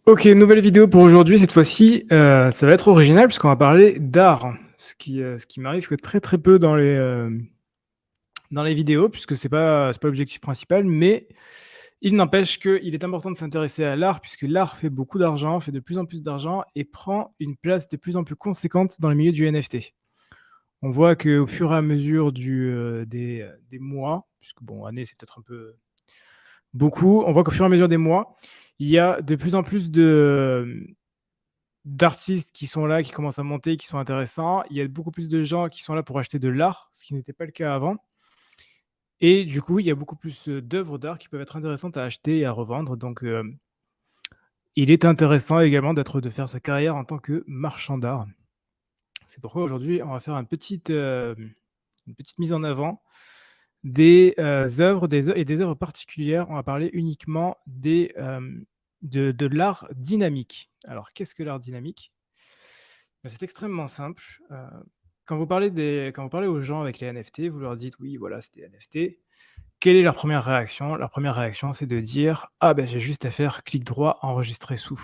Ok, nouvelle vidéo pour aujourd'hui. Cette fois-ci, ça va être original puisqu'on va parler d'art. Ce qui m'arrive que très très peu dans les vidéos, puisque c'est pas l'objectif principal, mais il n'empêche qu'il est important de s'intéresser à l'art, puisque l'art fait beaucoup d'argent, fait de plus en plus d'argent et prend une place de plus en plus conséquente dans le milieu du NFT. On voit qu'au fur et à mesure des mois, puisque bon, année c'est peut-être un peu beaucoup, on voit qu'au fur et à mesure des mois, il y a de plus en plus d'artistes qui sont là, qui commencent à monter, qui sont intéressants. Il y a beaucoup plus de gens qui sont là pour acheter de l'art, ce qui n'était pas le cas avant. Et du coup, il y a beaucoup plus d'œuvres d'art qui peuvent être intéressantes à acheter et à revendre. Donc, il est intéressant également de faire sa carrière en tant que marchand d'art. C'est pourquoi aujourd'hui, on va faire une petite mise en avant des œuvres et des œuvres particulières. On va parler uniquement de l'art dynamique. Alors, qu'est-ce que l'art dynamique? Ben, c'est extrêmement simple. Quand vous parlez aux gens avec les NFT, vous leur dites: «Oui, voilà, c'est des NFT». Quelle est leur première réaction? Leur première réaction, c'est de dire: «Ah ben, j'ai juste à faire clic droit, enregistrer sous».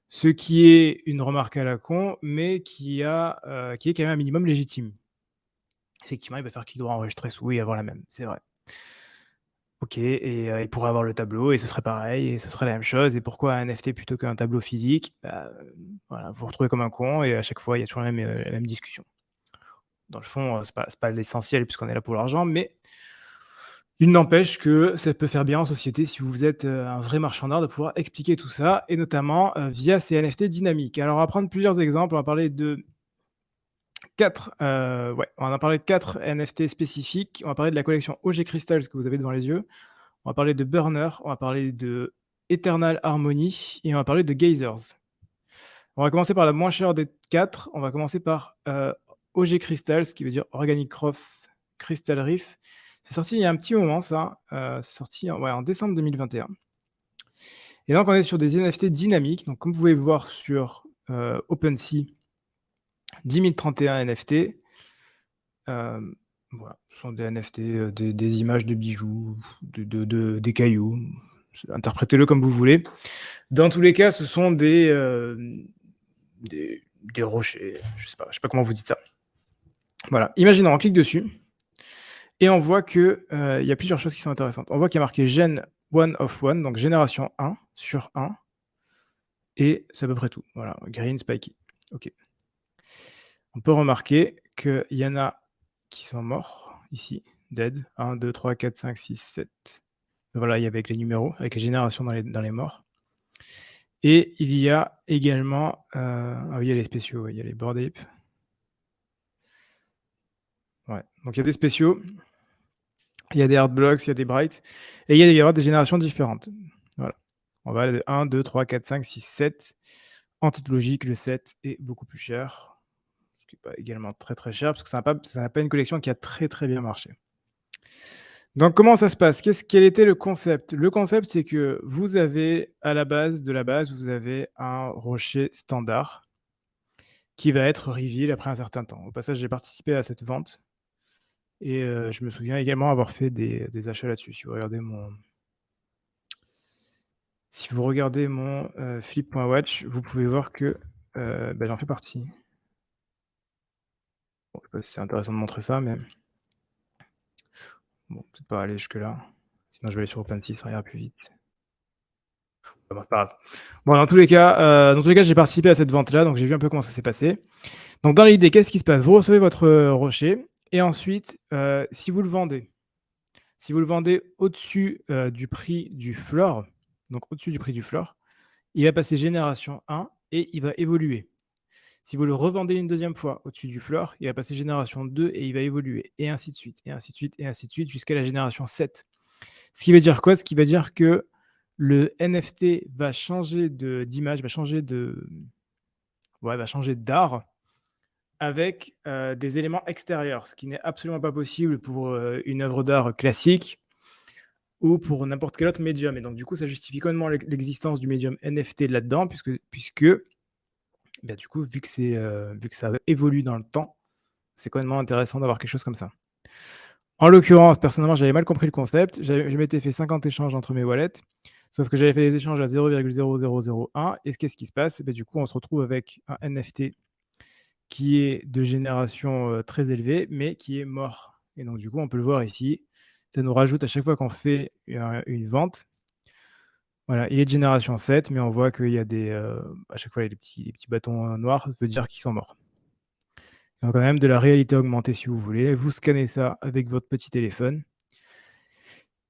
Ce qui est une remarque à la con, mais qui est quand même un minimum légitime. Effectivement, il va faire clic droit, enregistrer sous et avoir la même, c'est vrai. OK et il pourrait avoir le tableau et ce serait pareil et ce serait la même chose et pourquoi un NFT plutôt qu'un tableau physique? Bah, voilà, vous vous retrouvez comme un con et à chaque fois, il y a toujours la même discussion. Dans le fond, c'est pas l'essentiel puisqu'on est là pour l'argent, mais il n'empêche que ça peut faire bien en société si vous êtes, un vrai marchand d'art de pouvoir expliquer tout ça et notamment, via ces NFT dynamiques. Alors on va prendre plusieurs exemples, on va parler de 4, ouais, on va en parler de 4 NFT spécifiques. On va parler de la collection OG Crystals que vous avez devant les yeux. On va parler de Burner, on va parler de Eternal Harmony et on va parler de Gazers. On va commencer par la moins chère des 4. On va commencer par, OG Crystals, ce qui veut dire Organic Rough Crystal Reef. C'est sorti il y a un petit moment ça, c'est sorti en décembre 2021 et donc on est sur des NFT dynamiques. Donc comme vous pouvez le voir sur, OpenSea, 10 031 NFT. Voilà, ce sont des NFT, des images de bijoux, des cailloux, interprétez-le comme vous voulez. Dans tous les cas, ce sont des rochers, je sais pas comment vous dites ça. Voilà, imaginons, on clique dessus et on voit que, il y a plusieurs choses qui sont intéressantes. On voit qu'il y a marqué Gen 1 of 1, donc génération 1 sur 1 et c'est à peu près tout. Voilà, green, spiky. OK. On peut remarquer qu'il y en a qui sont morts ici, dead, 1, 2, 3, 4, 5, 6, 7. Voilà, il y avait avec les numéros, avec les générations dans les morts et il y a également, ah oui, il y a les spéciaux, ouais, il y a les Bored Ape. Ouais, donc il y a des spéciaux, il y a des hard blocks, il y a des brights et il y aura des générations différentes. Voilà. On va aller de 1, 2, 3, 4, 5, 6, 7. En toute logique, le 7 est beaucoup plus cher, ce qui est pas également très, très cher parce que ça n'a pas une collection qui a très, très bien marché. Donc comment ça se passe? Quel était le concept? Le concept, c'est que vous avez à la base de la base, vous avez un rocher standard qui va être reveal après un certain temps. Au passage, j'ai participé à cette vente et je me souviens également avoir fait des achats là-dessus. Si vous regardez mon, flip.watch, vous pouvez voir que, bah, j'en fais partie. Bon, je sais pas si c'est intéressant de montrer ça, mais bon, peut-être pas aller jusque-là. Sinon je vais aller sur OpenSea, ça ira plus vite. Bon, c'est pas grave. Bon, dans tous les cas, j'ai participé à cette vente-là, donc j'ai vu un peu comment ça s'est passé. Donc dans l'idée, qu'est-ce qui se passe? Vous recevez votre, rocher et ensuite, si vous le vendez au-dessus, du prix du floor, donc au-dessus du prix du floor, il va passer génération 1 et il va évoluer. Si vous le revendez une deuxième fois au-dessus du floor, il va passer génération 2 et il va évoluer et ainsi de suite et ainsi de suite et ainsi de suite jusqu'à la génération 7. Ce qui veut dire quoi? Ce qui veut dire que le NFT va changer d'image, va changer d'art avec, des éléments extérieurs, ce qui n'est absolument pas possible pour, une œuvre d'art classique ou pour n'importe quel autre médium et donc du coup, ça justifie complètement l'existence du médium NFT là-dedans puisque, bah, du coup, vu que ça évolue dans le temps, c'est complètement intéressant d'avoir quelque chose comme ça. En l'occurrence, personnellement, j'avais mal compris le concept. Je m'étais fait 50 échanges entre mes wallets. Sauf que j'avais fait des échanges à 0,0001 et qu'est-ce qui se passe? Du coup, on se retrouve avec un NFT qui est de génération, très élevée, mais qui est mort et donc du coup, on peut le voir ici. Ça nous rajoute à chaque fois qu'on fait une vente, voilà, il est de génération 7, mais on voit qu'il y a à chaque fois, il y a des petits bâtons, noirs, ça veut dire qu'ils sont morts. Donc on a même de la réalité augmentée si vous voulez. Vous scannez ça avec votre petit téléphone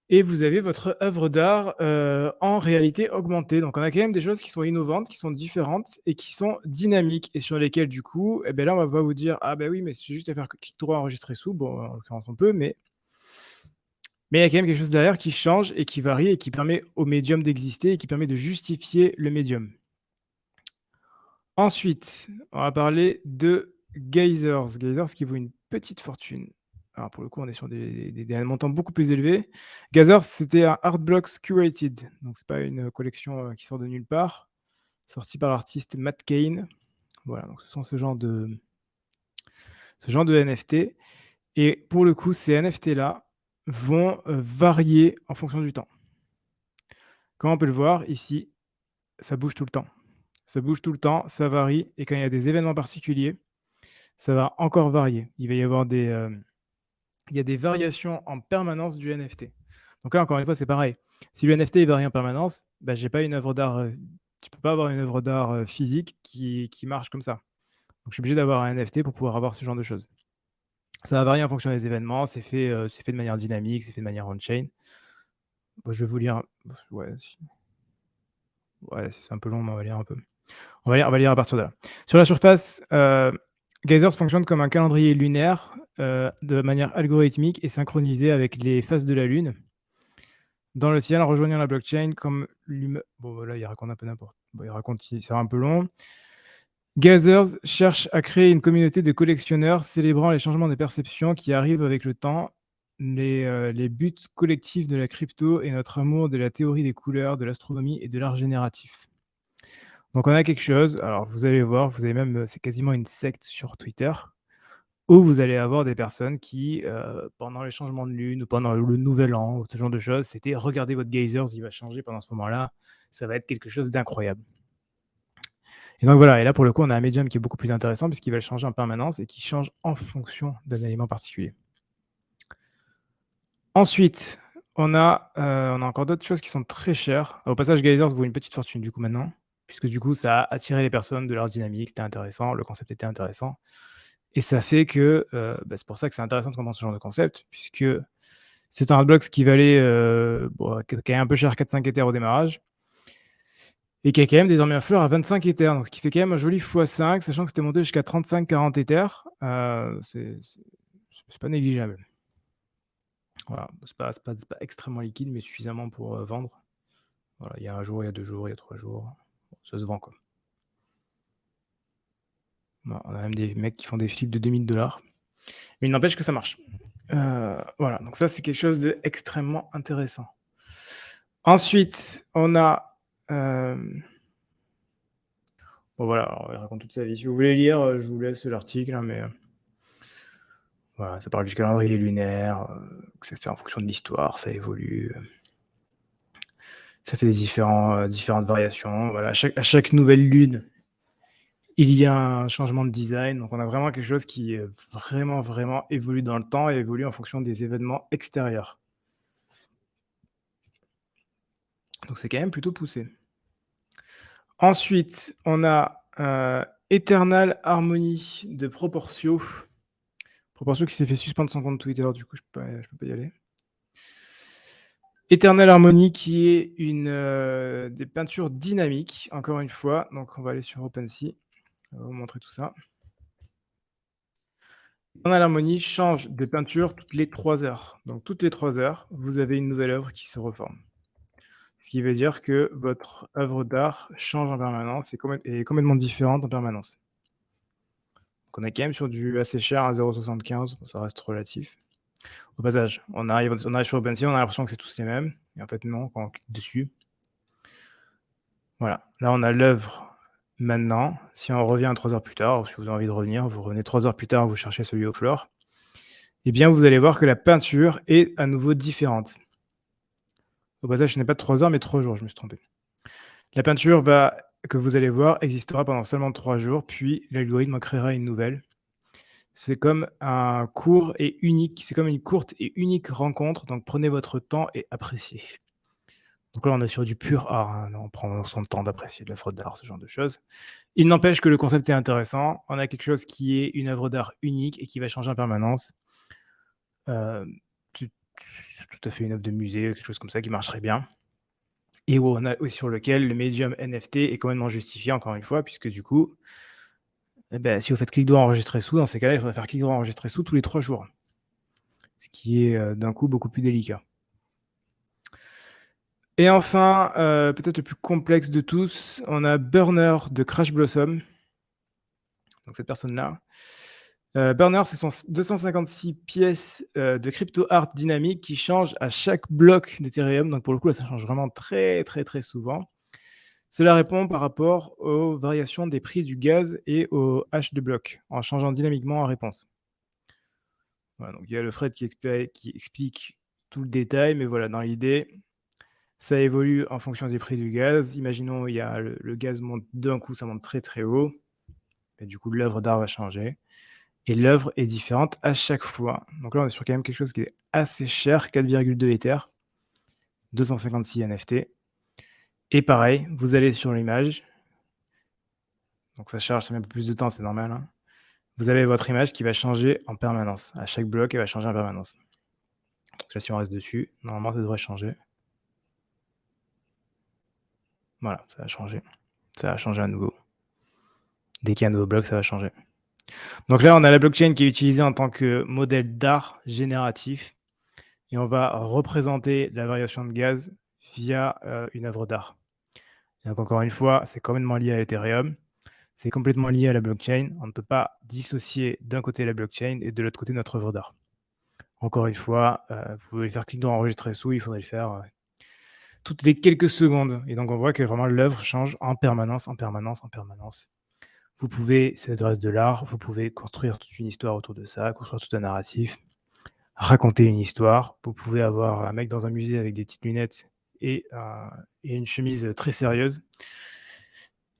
et vous avez votre œuvre d'art, en réalité augmentée. Donc on a quand même des choses qui sont innovantes, qui sont différentes et qui sont dynamiques et sur lesquelles du coup, là, on va pas vous dire: «Ah oui, mais c'est juste à faire clic droit, enregistrer sous». Bon, en l'occurrence, on peut, mais il y a quand même quelque chose derrière qui change et qui varie et qui permet au médium d'exister et qui permet de justifier le médium. Ensuite, on va parler de Gazers. Gazers qui vaut une petite fortune. Alors pour le coup, on est sur des montants beaucoup plus élevés. Gazers, c'était un Art Blocks Curated, donc c'est pas une collection, qui sort de nulle part, sortie par l'artiste Matt Kane. Voilà, donc ce sont ce genre de NFT et pour le coup, ces NFT-là vont, varier en fonction du temps. Comme on peut le voir ici, ça bouge tout le temps. Ça bouge tout le temps, ça varie et quand il y a des événements particuliers, ça va encore varier. Il va y avoir il y a des variations en permanence du NFT. Donc là, encore une fois, c'est pareil. Si le NFT varie en permanence, j'ai pas une œuvre d'art, tu peux pas avoir une œuvre d'art, physique qui marche comme ça. Donc je suis obligé d'avoir un NFT pour pouvoir avoir ce genre de choses. Ça va varier en fonction des événements, c'est fait de manière dynamique, c'est fait de manière on-chain. Je vais vous lire ouais, ouais, c'est un peu long, mais on va lire un peu. On va lire à partir de là. Sur la surface, Gazers fonctionne comme un calendrier lunaire, de manière algorithmique et synchronisée avec les phases de la Lune dans le ciel en rejoignant la blockchain comme bon voilà, il raconte un peu n'importe bon, il raconte c'est un peu long. Gazers cherche à créer une communauté de collectionneurs célébrant les changements de perception qui arrivent avec le temps, les buts collectifs de la crypto et notre amour de la théorie des couleurs, de l'astronomie et de l'art génératif. Donc on a quelque chose, alors vous allez voir, vous avez même, c'est quasiment une secte sur Twitter, où vous allez avoir des personnes qui, pendant les changements de lune ou pendant le nouvel an ou ce genre de choses, c'était: «Regardez votre geyser, il va changer pendant ce moment-là, ça va être quelque chose d'incroyable» et donc voilà et là pour le coup, on a un médium qui est beaucoup plus intéressant puisqu'il va le changer en permanence et qui change en fonction d'un élément particulier. Ensuite, on a encore d'autres choses qui sont très chères. Au passage, Geysers vaut une petite fortune du coup maintenant, puisque du coup ça a attiré les personnes de leur dynamique, c'était intéressant, le concept était intéressant et ça fait que, c'est pour ça que c'est intéressant de comprendre ce genre de concept puisque c'est un Roblox qui valait, qui est un peu cher 4-5 Ethers au démarrage et qui est quand même désormais un floor à 25 Ethers, donc ce qui fait quand même un joli x5, sachant que c'était monté jusqu'à 35-40 Ethers, c'est pas négligeable. Voilà, c'est pas extrêmement liquide, mais suffisamment pour, vendre. Voilà, il y a 1 jour, il y a 2 jours, il y a 3 jours. Bon, ça se vend, quoi. Voilà, on a même des mecs qui font des flips de 2 000 $. Mais il n'empêche que ça marche. Voilà, donc ça, c'est quelque chose d'extrêmement intéressant. Ensuite, on a, bon voilà, alors il raconte toute sa vie. Si vous voulez lire, je vous laisse l'article, hein, mais, voilà, ça parle du calendrier lunaire, que c'est fait en fonction de l'histoire, ça évolue, ça fait différentes variations. Voilà, à chaque nouvelle lune, il y a un changement de design, donc on a vraiment quelque chose qui, vraiment, vraiment évolue dans le temps et évolue en fonction des événements extérieurs. Donc c'est quand même plutôt poussé. Ensuite, on a, Eternal Harmony de Proportio. Proportio qui s'est fait suspendre son compte Twitter, du coup je peux pas y aller. Eternal Harmony qui est des peintures dynamiques, encore une fois, donc on va aller sur OpenSea, on va vous montrer tout ça. Eternal Harmony change de peinture toutes les 3 heures. Donc toutes les 3 heures, vous avez une nouvelle œuvre qui se reforme. Ce qui veut dire que votre œuvre d'art change en permanence et est complètement différente en permanence. Donc on est quand même sur du assez cher à 0,75, bon ça reste relatif. Au passage, on arrive sur OpenSea, on a l'impression que c'est tous les mêmes et en fait non, quand on clique dessus. Voilà, là on a l'œuvre maintenant. Si on revient 3 heures plus tard, ou si vous avez envie de revenir, vous revenez 3 heures plus tard, vous cherchez celui au floor, eh bien vous allez voir que la peinture est à nouveau différente. Au passage, ce n'est pas 3 heures, mais 3 jours, je me suis trompé. La peinture que vous allez voir existera pendant seulement 3 jours, puis l'algorithme en créera une nouvelle. C'est comme c'est comme une courte et unique rencontre, donc prenez votre temps et appréciez. Donc là, on est sur du pur art, hein, on prend son temps d'apprécier de l'œuvre d'art, ce genre de choses. Il n'empêche que le concept est intéressant. On a quelque chose qui est une œuvre d'art unique et qui va changer en permanence. C'est c'est tout à fait une œuvre de musée, quelque chose comme ça qui marcherait bien et où on a et sur lequel le médium NFT est complètement justifié encore une fois puisque du coup, si vous faites clic droit enregistrer sous, dans ces cas-là, il faudrait faire clic droit enregistrer sous tous les 3 jours. Ce qui est, d'un coup beaucoup plus délicat. Et enfin, peut-être le plus complexe de tous, on a Burner de Crash Blossom. Donc cette personne-là. Burner, ce sont 256 pièces, de crypto art dynamique qui changent à chaque bloc d'Ethereum. Donc pour le coup, là, ça change vraiment très, très, très souvent. Cela répond par rapport aux variations des prix du gaz et aux hash de blocs, en changeant dynamiquement en réponse. Voilà, donc il y a le Fred qui explique tout le détail, mais voilà, dans l'idée, ça évolue en fonction des prix du gaz. Imaginons, il y a le gaz monte d'un coup, ça monte très, très haut et du coup, l'œuvre d'art va changer et l'œuvre est différente à chaque fois. Donc là, on est sur quand même quelque chose qui est assez cher, 4,2 Ether, 256 NFT et pareil, vous allez sur l'image, donc ça charge, ça met un peu plus de temps, c'est normal, hein. Vous avez votre image qui va changer en permanence. À chaque bloc, elle va changer en permanence. Donc là, si on reste dessus, normalement, ça devrait changer. Voilà, ça va changer. Ça va changer à nouveau. Dès qu'il y a un nouveau bloc, ça va changer. Donc là, on a la blockchain qui est utilisée en tant que modèle d'art génératif et on va représenter la variation de gaz via une œuvre d'art. Donc encore une fois, c'est complètement lié à Ethereum. C'est complètement lié à la blockchain. On ne peut pas dissocier d'un côté la blockchain et de l'autre côté notre œuvre d'art. Encore une fois, vous pouvez faire clic droit enregistrer sous, il faudrait le faire toutes les quelques secondes. Et donc on voit que vraiment l'œuvre change en permanence, en permanence, en permanence. Vous pouvez, ça reste de l'art, vous pouvez construire toute une histoire autour de ça, construire tout un narratif, raconter une histoire. Vous pouvez avoir un mec dans un musée avec des petites lunettes et une chemise très sérieuse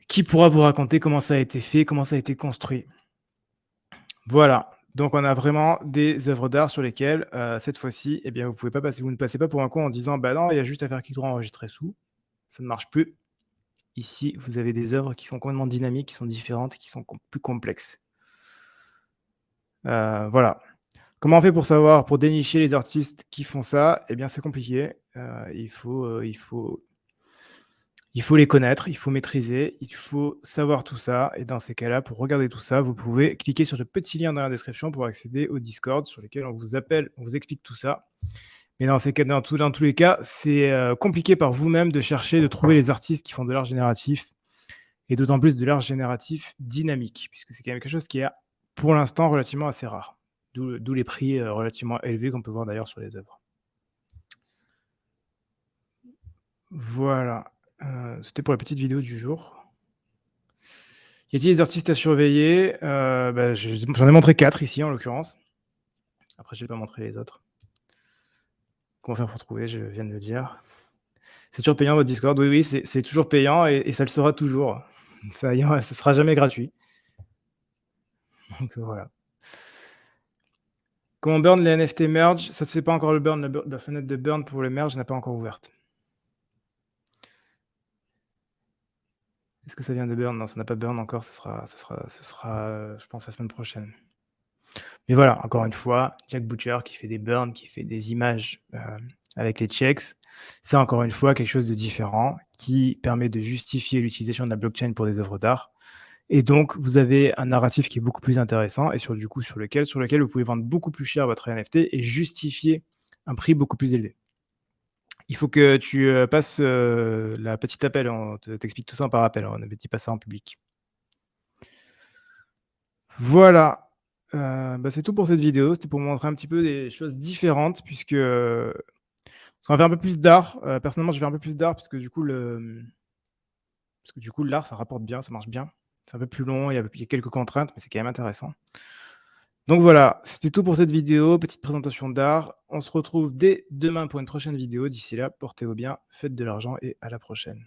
qui pourra vous raconter comment ça a été fait, comment ça a été construit. Voilà, donc on a vraiment des œuvres d'art sur lesquelles, cette fois-ci, eh bien, vous ne passez pas pour un con en disant: «Bah non, il y a juste à faire clic droit enregistrer sous». Ça ne marche plus. Ici, vous avez des œuvres qui sont complètement dynamiques, qui sont différentes, qui sont plus complexes. Voilà. Comment on fait pour dénicher les artistes qui font ça? Eh bien, c'est compliqué. Il faut les connaître, il faut maîtriser, il faut savoir tout ça et dans ces cas-là, pour regarder tout ça, vous pouvez cliquer sur le petit lien dans la description pour accéder au Discord sur lequel on vous appelle, on vous explique tout ça. Mais dans tous les cas, c'est, compliqué par vous-même de chercher, de trouver les artistes qui font de l'art génératif et d'autant plus de l'art génératif dynamique puisque c'est quand même quelque chose qui est, pour l'instant, relativement assez rare. D'où les prix, relativement élevés qu'on peut voir d'ailleurs sur les œuvres. Voilà, c'était pour la petite vidéo du jour. Y a-t-il des artistes à surveiller? J'en ai montré 4 ici, en l'occurrence. Après, je vais pas montrer les autres. Comment faire pour trouver? Je viens de le dire. C'est toujours payant votre Discord? Oui, oui, c'est toujours payant et ça le sera toujours. Ça y est, ce sera jamais gratuit. Donc voilà. Comment burn les NFT merge? Ça se fait pas encore le burn, la fenêtre de burn pour le merge n'est pas encore ouverte. Est-ce que ça vient de burn? Non, ça n'a pas burn encore, ce sera, je pense la semaine prochaine. Mais voilà, encore une fois, Jack Butcher qui fait des burns, qui fait des images, avec les checks, c'est encore une fois quelque chose de différent qui permet de justifier l'utilisation de la blockchain pour des œuvres d'art et donc vous avez un narratif qui est beaucoup plus intéressant et sur lequel vous pouvez vendre beaucoup plus cher votre NFT et justifier un prix beaucoup plus élevé. Il faut que tu, passes, la petite appel, on t'explique tout ça par appel, on ne dit pas ça en public. Voilà, c'est tout pour cette vidéo. C'était pour montrer un petit peu des choses différentes puisque, parce qu'on va faire un peu plus d'art. Personnellement, je vais faire un peu plus d'art parce que du coup l'art, ça rapporte bien, ça marche bien. C'est un peu plus long, il y a quelques contraintes, mais c'est quand même intéressant. Donc voilà, c'était tout pour cette vidéo, petite présentation d'art. On se retrouve dès demain pour une prochaine vidéo. D'ici là, portez-vous bien, faites de l'argent et à la prochaine.